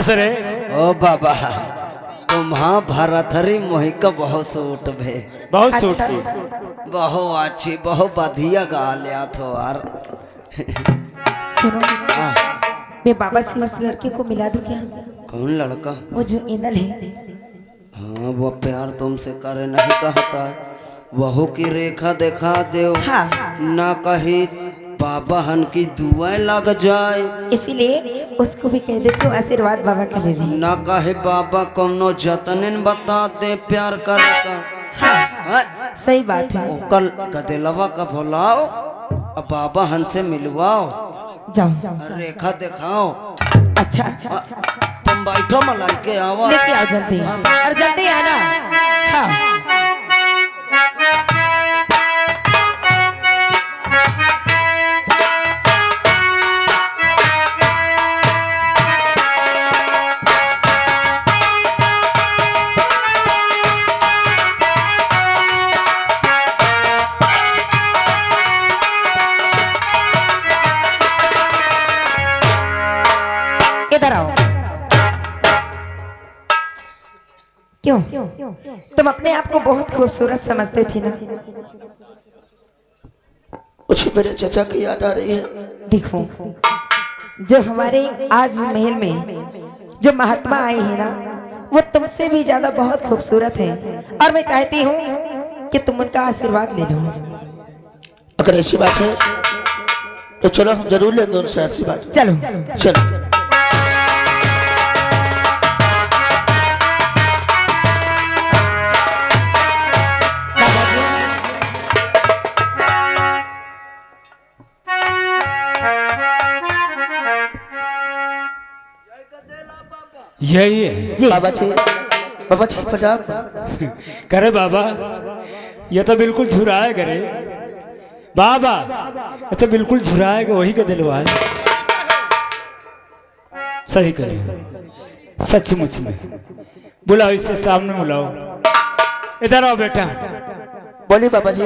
सरे ओ बाबा तुम्हां भरथरी मोहि का बहुत सूट भे बहुत सूट अच्छा। की बहुत अच्छी बहुत बढ़िया गा लिया तो यार। सुनो, मैं बाबा से उस लड़के को मिला दूं क्या? कौन लड़का? वो जो इंदल है। हाँ वो प्यार तुमसे करे नहीं कहता, वहू की रेखा देखा दो। हाँ। ना कही बाबा हन की दुआएं लग जाए, इसीलिए उसको भी कह दे तू आशीर्वाद बाबा का ले ले। ना कहे बाबा कोनो जतन बता दे प्यार करे का। हाँ, सही बात है। कल गदेलवा का बुलाओ और बाबा हन से मिलवाओ, जाओ। रेखा दिखाओ। अच्छा, तुम बैठो मलाई के आओ, लेके आओ जल्दी और जल्दी आना। हाँ। इधर आओ। क्यों तुम अपने आप को बहुत खूबसूरत समझते थी ना? कुछ मेरे चाचा की याद आ रही है। देखो, जो हमारे आज महल में जो महात्मा आए हैं ना, वो तुमसे भी ज्यादा बहुत खूबसूरत हैं और मैं चाहती हूँ कि तुम उनका आशीर्वाद ले लो। अगर ऐसी बात है तो चलो हम जरूर लेंगे उनसे आशीर्वाद। चलो। चलो। यही है जी। बाबा जी प्रणाम। करे बाबा, ये तो बिल्कुल झुराए करे बाबा, ये तो बिल्कुल झुराए के वही का दिलवा सही करे सचमुच में। बुलाओ इससे सामने बुलाओ, इधर आओ बेटा। बोलिए बाबा जी।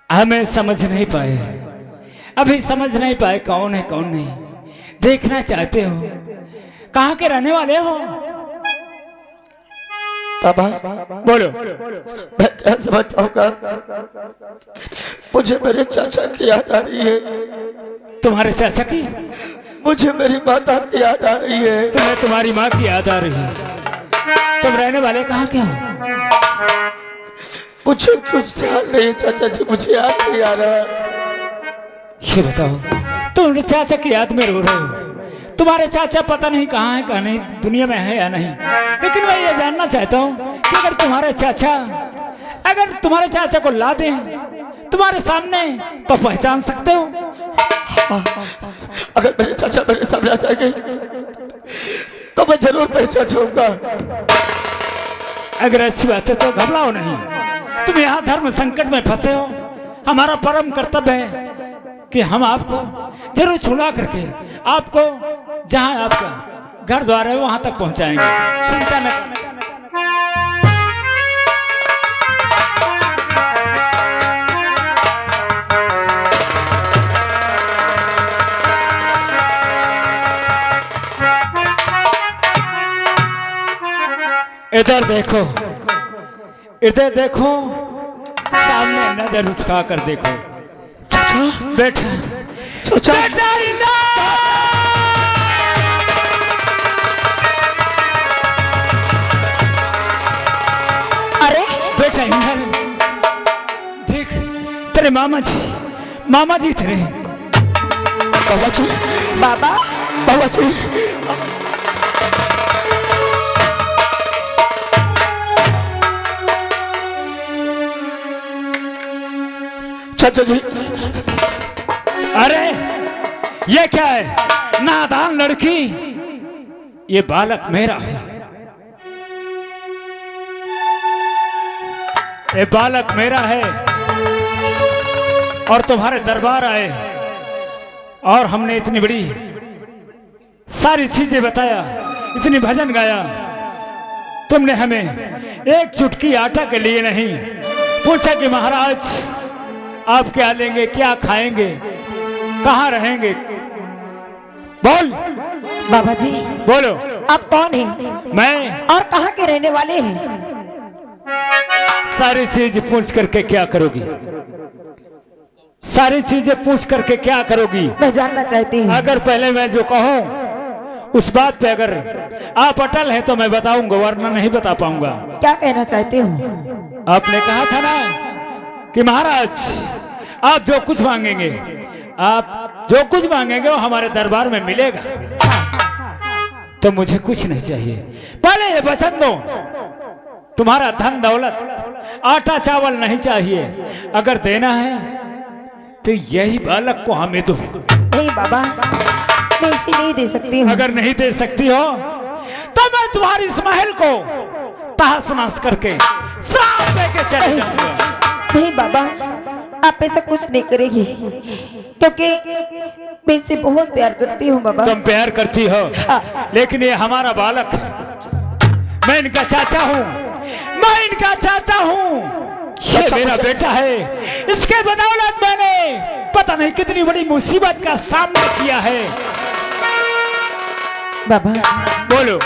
हमें समझ नहीं पाए, अभी समझ नहीं पाए कौन है कौन नहीं। देखना चाहते हो, कहाँ के रहने वाले हो? बाबा बोलो। मैं क्या समझ पाऊंगा, मुझे मेरे चाचा की याद आ रही है। तुम्हारे चाचा की? मुझे मेरी माता की याद आ रही है। तुम्हें तुम्हारी माँ की याद आ रही है। तुम रहने वाले कहाँ के हो? मुझे कुछ ध्यान नहीं चाचा जी, मुझे याद नहीं आ रहा। ये बताओ, तुम चाचा की याद में रो रहे हो। तुम्हारे चाचा पता नहीं कहाँ है, कहाँ नहीं, दुनिया में है या नहीं। लेकिन मैं ये जानना चाहता हूँ कि अगर तुम्हारे चाचा को ला दें तुम्हारे सामने तो पहचान सकते हो? अगर मेरे चाचा मेरे सामने आ जाएंगे तो मैं जरूर पहचान जाऊंगा। अगर अच्छी बात है तो घबराओ नहीं। तुम यहाँ धर्म संकट में फंसे हो, हमारा परम कर्तव्य है कि हम आपको जरूर छुड़ा करके आपको जहाँ आपका घर द्वार है वहां तक पहुंचाएंगे। चिंता न करना। इधर देखो, इधर देखो, सामने नजर उठा कर देखो। बेटा बेटा अरे बेटा इंदल, देख तेरे मामा जी तेरे। बाबा जी, बाबा, बाबा जी, चाचा जी। अरे ये क्या है? नादान लड़की, ये बालक मेरा है, ये बालक मेरा है। और तुम्हारे दरबार आए और हमने इतनी बड़ी सारी चीजें बताया, इतनी भजन गाया। तुमने हमें एक चुटकी आटा के लिए नहीं पूछा कि महाराज आप क्या लेंगे, क्या खाएंगे, कहाँ रहेंगे। बोल। बाबा जी बोलो। आप कौन हैं मैं और कहाँ के रहने वाले हैं? सारी चीज पूछ करके क्या करोगी? सारी चीजें पूछ करके क्या करोगी? मैं जानना चाहती हूँ। अगर पहले मैं जो कहूँ उस बात पे अगर आप अटल हैं तो मैं बताऊंगा, वरना नहीं बता पाऊंगा। क्या कहना चाहते हो? आपने कहा था ना कि महाराज आप जो कुछ मांगेंगे, आप जो कुछ मांगेंगे वो हमारे दरबार में मिलेगा। तो मुझे कुछ नहीं चाहिए, पहले ये वचन दो। तुम्हारा धन दौलत आटा चावल नहीं चाहिए, अगर देना है तो यही बालक को हमें दो। नहीं बाबा, मैं इसे नहीं दे सकती हूँ। अगर नहीं दे सकती हो तो मैं तुम्हारी इस महल को तहस नहस करके श्राप देके चले जाऊंगा। नहीं बाबा, आप ऐसा कुछ नहीं करेगी, क्योंकि मैं इनसे बहुत प्यार करती हूँ बाबा। तुम प्यार करती हो, हाँ। लेकिन ये हमारा बालक है, मैं इनका चाचा हूँ, मैं इनका चाचा हूँ। ये मेरा बेटा है, इसके बदौलत मैंने पता नहीं कितनी बड़ी मुसीबत का सामना किया है। बाबा बोलो।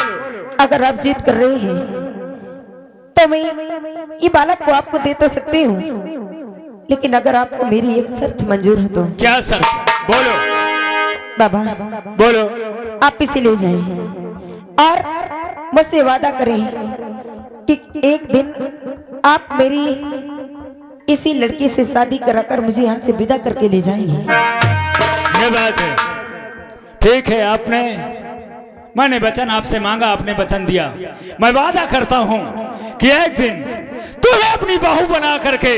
अगर आप जिद कर रहे हैं तो मैं ये बालक को आपको दे तो सकती हूँ, लेकिन अगर आपको मेरी एक शर्त मंजूर हो तो। क्या शर्त? बोलो। बाबा बोलो। आप इसे ले जाएं और मुझसे वादा करें कि एक दिन आप मेरी इसी लड़की से शादी कराकर मुझे यहाँ से विदा करके ले जाएंगे। ये बात है, ठीक है। मैंने वचन आपसे मांगा, आपने वचन दिया। मैं वादा करता हूँ कि एक दिन तुम्हें अपनी बहू बना करके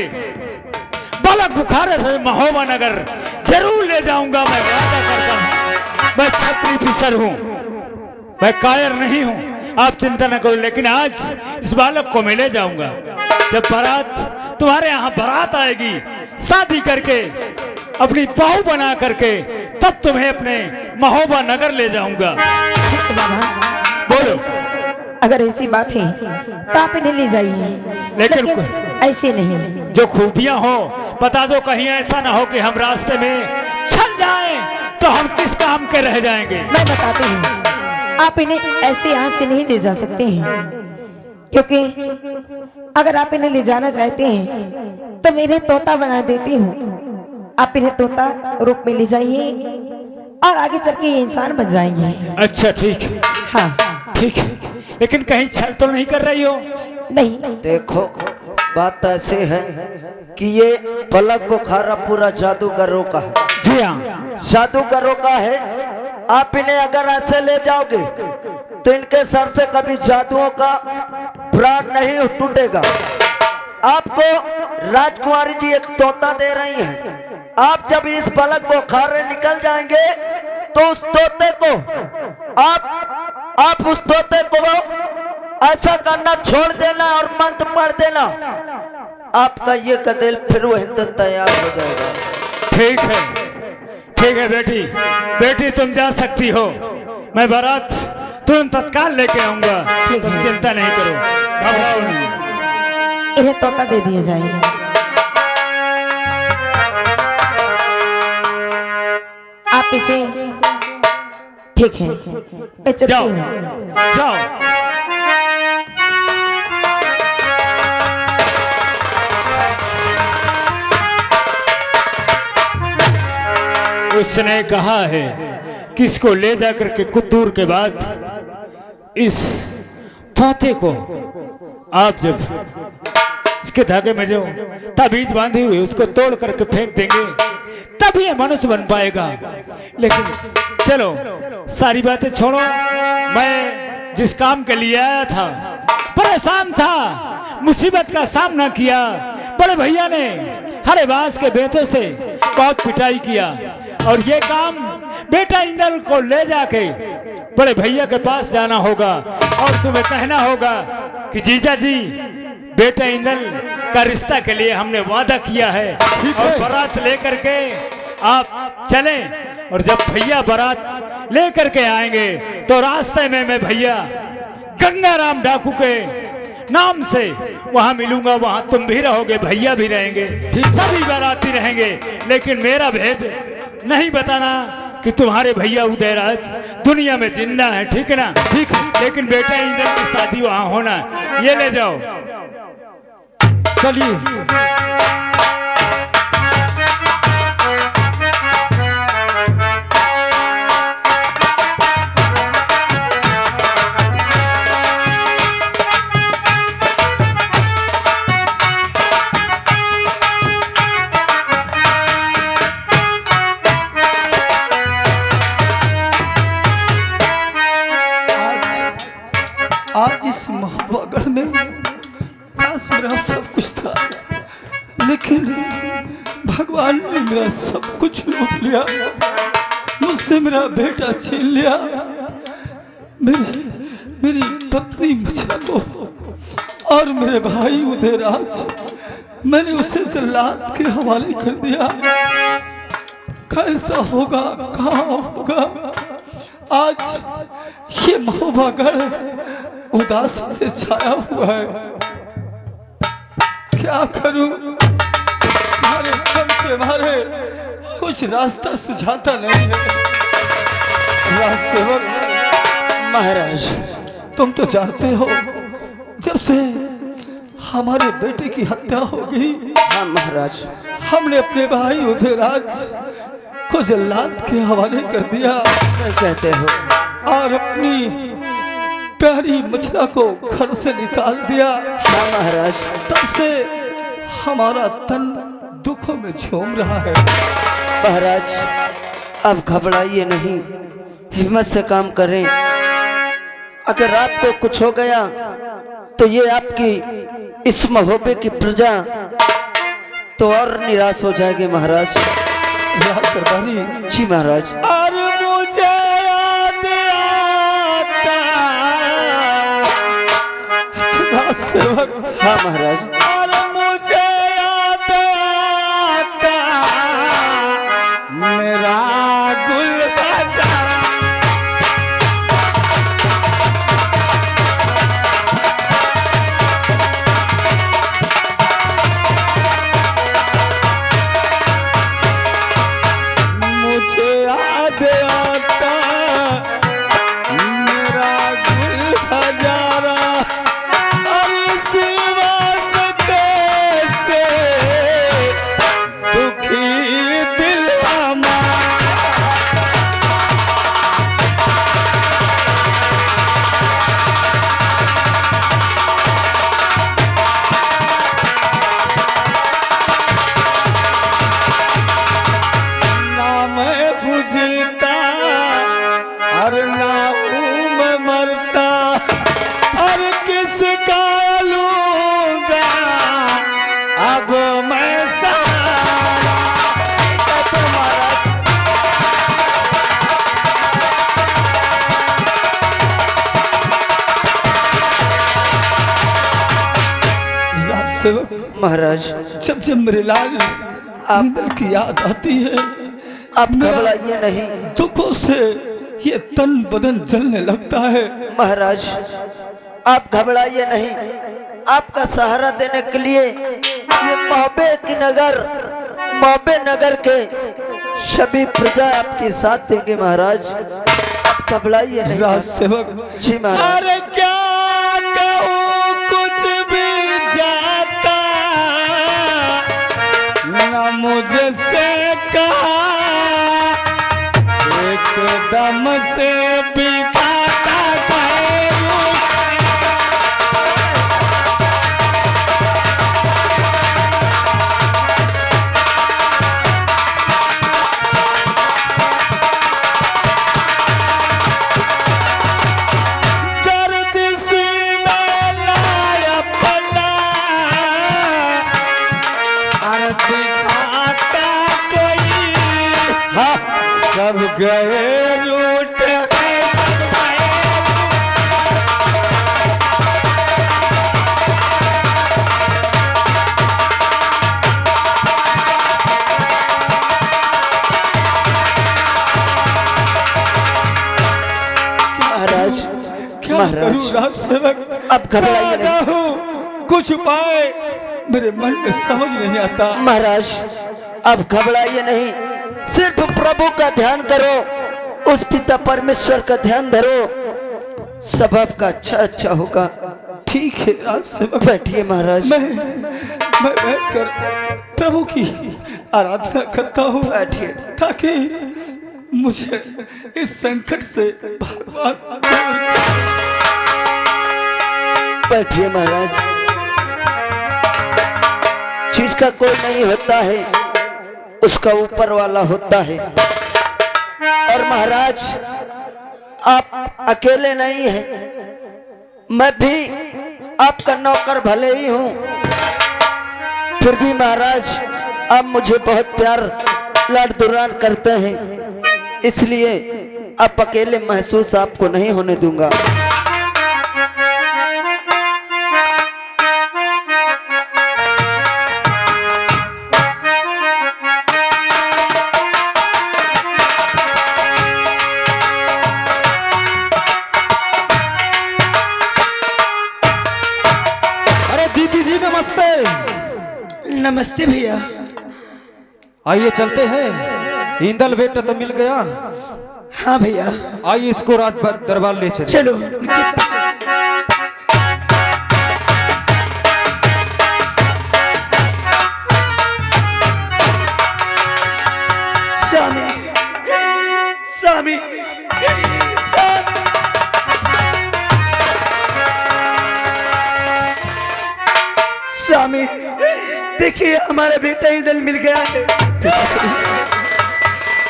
बालक बुखारे से महोबा नगर जरूर ले जाऊंगा। मैं वादा करता हूँ। मैं छत्री फिसर हूँ, मैं कायर नहीं हूँ, आप चिंता न करो। लेकिन आज इस बालक को मैं ले जाऊंगा। जब बारात तुम्हारे यहाँ बारात आएगी शादी करके अपनी बहू बना करके, तब तुम्हें अपने महोबा नगर ले जाऊंगा। बाबा बोलो। अगर ऐसी बात है तो आप इन्हें ले जाइए, लेकिन ऐसे नहीं। जो खूबियां हो बता दो, कहीं ऐसा ना हो कि हम रास्ते में चल जाएं तो हम किस काम के रह जाएंगे। मैं बताती हूँ, आप इन्हें ऐसे यहाँ से नहीं ले जा सकते हैं, क्योंकि अगर आप इन्हें ले जाना चाहते हैं तो मैं इन्हें तोता बना देती हूँ। आप इन्हें तोता रूप में ले जाइए और आगे चल के ये इंसान बन जाएंगे। अच्छा ठीक है, हाँ ठीक है, लेकिन कहीं छल तो नहीं कर रही हो? नहीं। देखो बात ऐसे है कि ये पलक बुखारा पूरा जादूगरों का है। जी हाँ, जादूगरों का है। आप इन्हें अगर ऐसे ले जाओगे तो इनके सर से कभी जादुओं का प्राण नहीं टूटेगा। आपको राजकुमारी जी एक तोता दे रही हैं। आप जब इस पलक बुखारे निकल जाएंगे तो उस तोते को आप उस तोते को ऐसा करना छोड़ देना और मंत्र पढ़ देना, आपका ये कदेल फिर वो हिंदन तैयार हो जाएगा। ठीक है, ठीक है बेटी, बेटी तुम जा सकती हो। मैं बारात तुरंत तत्काल लेके आऊंगा, तुम चिंता नहीं करो, घबराओ नहीं। इन्हें तोता दे दिया जाएगा। आप इसे, ठीक है, मैं चलती जाओ, हूँ। जाओ। उसने कहा है कि इसको ले जाकर के कुछ दूर के बाद इस तोते को आप जब इसके धागे में जो ताबीज बांधी हुई उसको तोड़ करके फेंक देंगे तभी ये मनुष्य बन पाएगा। लेकिन चलो सारी बातें छोड़ो, मैं जिस काम के लिए आया था, परेशान था, मुसीबत का सामना किया, बड़े भैया ने हरेबाज के बेटे से बहुत पिटाई किया और ये काम बेटा इंदल को ले जाके बड़े भैया के पास जाना होगा और तुम्हें कहना होगा कि जीजा जी बेटा इंदल का रिश्ता के लिए हमने वादा किया है और बारात लेकर के आप चलें। और जब भैया बारात लेकर के आएंगे तो रास्ते में मैं भैया गंगाराम डाकू के नाम से वहां मिलूंगा, वहां तुम भी रहोगे, भैया भी रहेंगे, सभी बाराती रहेंगे। लेकिन मेरा भेद नहीं बताना कि तुम्हारे भैया उदयराज दुनिया में जिंदा है, ठीक है ना? ठीक है। लेकिन बेटा इंद्र की शादी वहां होना है, ये ले जाओ। चलिए। आज इस महाबगड़ में काश मेरा सब कुछ था, लेकिन भगवान ने मेरा सब कुछ लूट लिया, मुझसे मेरा बेटा छीन लिया, मेरी पत्नी मछला को और मेरे भाई उदयराज मैंने उसे जल्लाद के हवाले कर दिया। कैसा होगा, कहाँ होगा? आज ये महोबागढ़ उदासी से छाया हुआ है। क्या करूं? तुम्हारे दम के मारे कुछ रास्ता सुझाता नहीं है। राजसेवक महाराज, तुम तो जानते हो, जब से हमारे बेटे की हत्या हो गई, हाँ महाराज, हमने अपने भाई उदयराज को जल्लाद के हवाले कर दिया। सही कहते हो। और अपनी प्यारी मछला को घर से निकाल दिया। हाँ महाराज। तब से हमारा तन दुखों में झूम रहा है। महाराज, अब घबराइए नहीं, हिम्मत से काम करें। अगर आपको कुछ हो गया तो ये आपकी इस महोबे की प्रजा तो और निराश हो जाएगी महाराज। राज दरबारी जी महाराज। और मुझे याद आता राजसेवक। हाँ महाराज। और मुझे याद आता मेरा गुल का महाराज। जब मेरे लाल आप की याद आती है, आप घबराइए नहीं। दुखों से ये तन बदन जलने लगता है। महाराज, आप घबराइए नहीं। आपका सहारा देने के लिए ये महोबे नगर के सभी प्रजा आपके साथ देंगे महाराज। आप घबराइए नहीं। राजसेवक जी महाराज। अरे क्या कहूँ, कुछ भी जाता ना मुझसे कहा, एकदम से बिताता सब गए रूठ महाराज। क्या करूं राजसेवक? अब घबराइए नहीं। कुछ उपाय मेरे मन में समझ नहीं आता। महाराज, अब घबराइए नहीं। सिर्फ प्रभु का ध्यान करो, उस पिता परमेश्वर का ध्यान धरो, सब आपका अच्छा अच्छा होगा। ठीक है राज सेवक, बैठिए महाराज। मैं बैठकर प्रभु की आराधना करता हूँ, बैठिए। ताकि मुझे इस संकट से भगवान बैठिए महाराज। चीज का कोई नहीं होता है, उसका ऊपर वाला होता है। और महाराज आप अकेले नहीं हैं, मैं भी आपका नौकर भले ही हूँ, फिर भी महाराज आप मुझे बहुत प्यार लाड दुलार करते हैं, इसलिए आप अकेले महसूस आपको नहीं होने दूंगा। नमस्ते भैया। आइए चलते हैं, इंदल बेटा तो मिल गया। हाँ भैया, आइए इसको राज दरबार ले चले। चलो। स्वामी स्वामी स्वामी, देखिए हमारा बेटा इधर मिल गया है।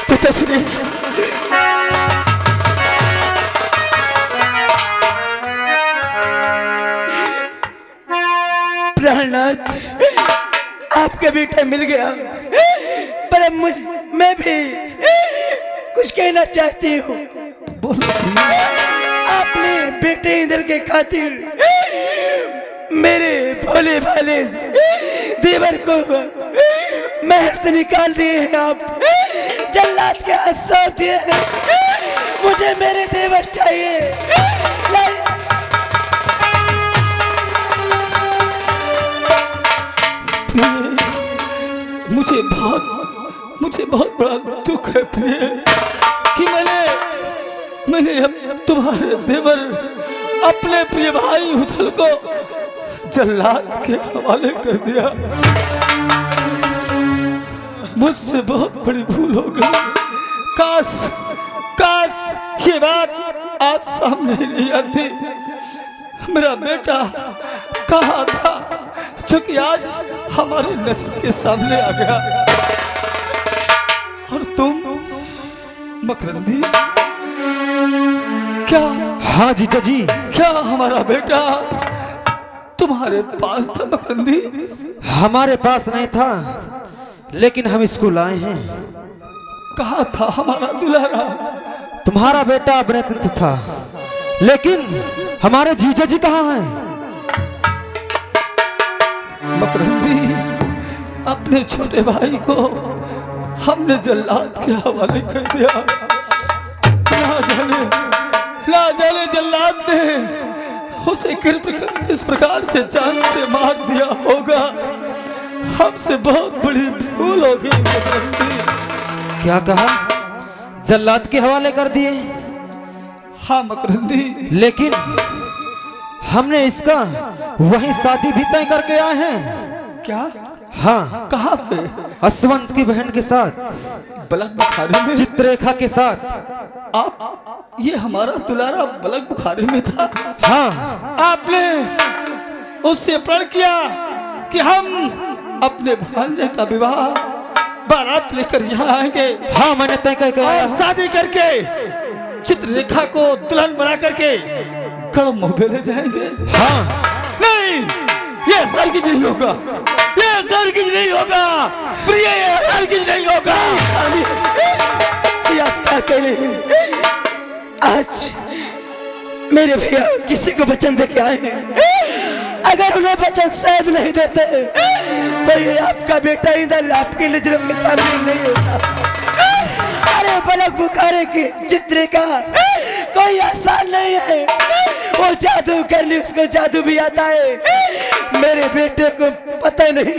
पिताश्री, प्राणनाथ, आपका बेटा मिल गया, पर मैं भी कुछ कहना चाहती हूँ। आपने बेटे इधर के खातिर मेरे भोले भाले देवर को महल से निकाल दिए हैं, आप जल्लाद के हाथ सौंप दिए हैं। मुझे मेरे देवर चाहिए। मुझे बहुत बड़ा दुख है प्रिय, कि मैंने अब तुम्हारे देवर अपने प्रिय भाई उथल को जल्लाद के हवाले कर दिया। मुझसे बहुत बड़ी भूल हो गई। काश ये बात आज सामने नहीं आती। मेरा बेटा कहाँ था, जो कि आज हमारे नजर के सामने आ गया। और तुम मकरंदी, क्या? हाँ जीजा जी। क्या हमारा बेटा तुम्हारे पास था मकरंदी? हमारे पास नहीं था, लेकिन हम इसको लाए हैं। कहाँ था हमारा दुलारा? तुम्हारा बेटा अभिनेता था, लेकिन हमारे जीजा जी कहाँ हैं? मकरंदी, अपने छोटे भाई को हमने जल्लाद के हवाले कर दिया। ना जाने जल्लाद ने उसे किस प्रकार से जान से मार दिया होगा। हमसे बहुत बड़ी भूल होगी। क्या कहा? जल्लाद के हवाले कर दिए? हाँ मकरंदी, लेकिन हमने इसका वही शादी भी तय करके आए हैं। क्या? हाँ। कहाँ पे? असवंत की बहन के साथ, बलक बुखारी में। चित्ररेखा के साथ। आप, ये हमारा दुलारा बलक बुखारी में था? हाँ। आपने उससे प्रण किया कि हम अपने भांजे का विवाह बारात लेकर यहाँ आएंगे। हाँ, मैंने तय करके आया हूँ। शादी करके चित्ररेखा को दुल्हन बना करके गढ़ मोहबे ले जाएंगे। हाँ। नहीं, ये हरगिज नहीं होगा, ये हरगिज नहीं होगा प्रिय, ये हरगिज नहीं होगा। क्या कहने, आज मेरे भैया किसी को वचन दे के आए हैं। अगर उन्हें वचन शायद नहीं देते तो ये आपका बेटा इधर आपकी नजरों के सामने नहीं होता। अरे बलक बुखारे की चित्रिका कोई आसान नहीं है। वो जादू करने, उसको जादू भी आता है। मेरे बेटे को पता नहीं।